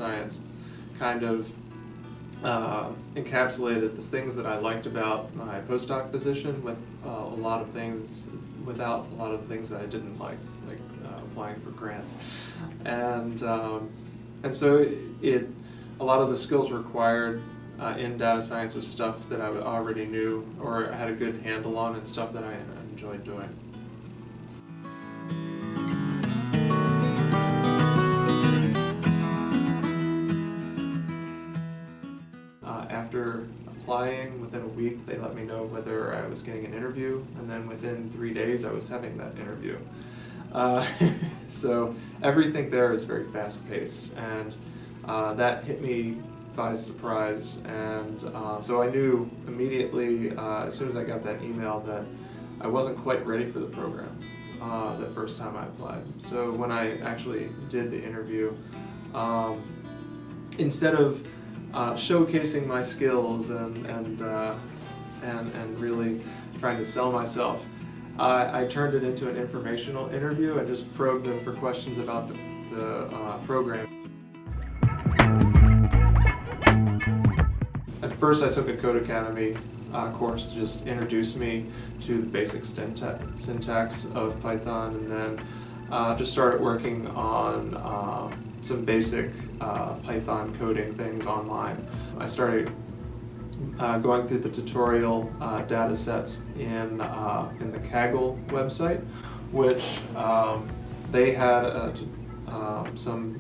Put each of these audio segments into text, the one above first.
science kind of encapsulated the things that I liked about my postdoc position with a lot of things, without a lot of things that I didn't like applying for grants. And so a lot of the skills required in data science was stuff that I already knew or had a good handle on, and stuff that I enjoyed doing. After applying, within a week, they let me know whether I was getting an interview, and then within 3 days I was having that interview. So everything there is very fast-paced, and that hit me by surprise, and so I knew immediately, as soon as I got that email, that I wasn't quite ready for the program the first time I applied. So when I actually did the interview, instead of showcasing my skills and really trying to sell myself, I turned it into an informational interview and just probed them for questions about the program. At first, I took a Code Academy course to just introduce me to the basic syntax of Python, and then just started working on some basic Python coding things online. I started going through the tutorial data sets in the Kaggle website, which they had some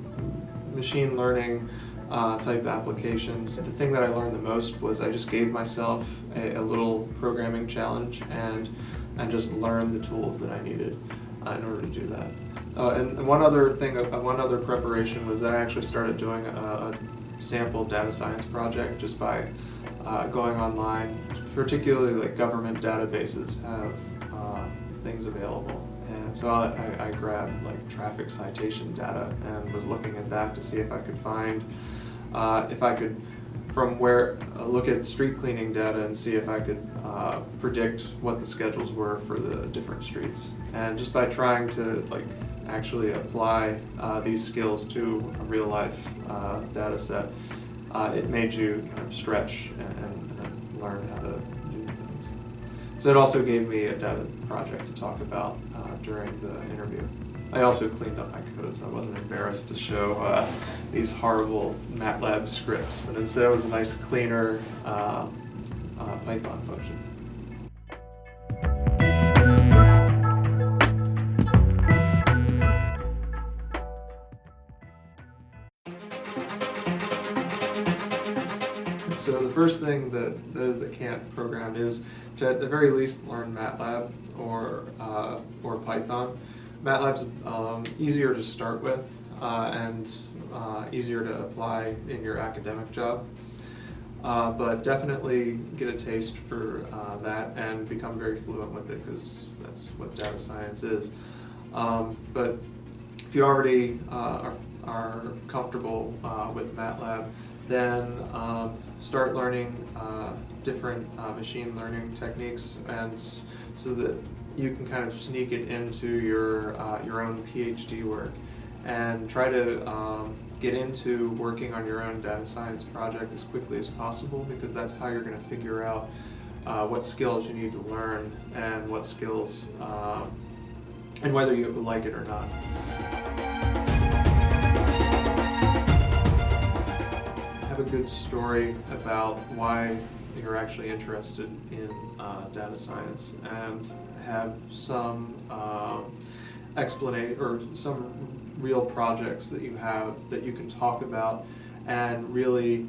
machine learning type applications. The thing that I learned the most was I just gave myself a little programming challenge and just learned the tools that I needed in order to do that. And one other preparation was that I actually started doing a sample data science project just by going online. Particularly like government databases have these things available. And so I grabbed like traffic citation data and was looking at that to see if I could find, look at street cleaning data and see if I could predict what the schedules were for the different streets. And just by trying to actually apply these skills to a real life data set, it made you kind of stretch and learn how to do things. So it also gave me a data project to talk about during the interview. I also cleaned up my code, so I wasn't embarrassed to show these horrible MATLAB scripts, but instead it was nice, cleaner Python functions. So the first thing that those that can't program is to at the very least learn MATLAB or Python. MATLAB's easier to start with and easier to apply in your academic job, but definitely get a taste for that and become very fluent with it, because that's what data science is. But if you already are comfortable with MATLAB, then start learning different machine learning techniques, and so that you can kind of sneak it into your own PhD work, and try to get into working on your own data science project as quickly as possible, because that's how you're going to figure out what skills you need to learn and what skills and whether you like it or not. Have a good story about why you're actually interested in data science, and have some explanation or some real projects that you have that you can talk about and really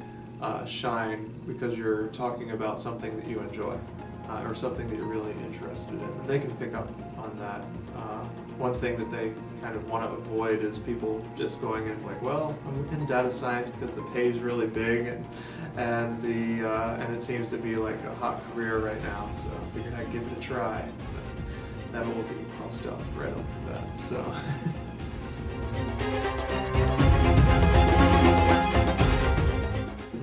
shine, because you're talking about something that you enjoy or something that you're really interested in. And they can pick up on that. One thing that they kind of want to avoid is people just going in like, well, I'm in data science because the pay is really big and it seems to be like a hot career right now, so I figured I'd give it a try. That'll get you crossed off right off the bat. So.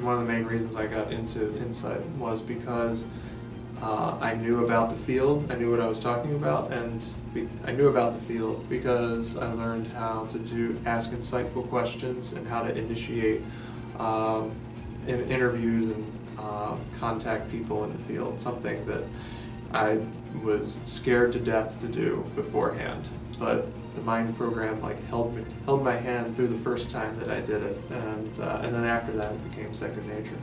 One of the main reasons I got into Insight was because I knew about the field, I knew what I was talking about, and I knew about the field because I learned how to ask insightful questions and how to initiate in interviews and contact people in the field, something that I was scared to death to do beforehand. But the mind program held my hand through the first time that I did it, and then after that it became second nature.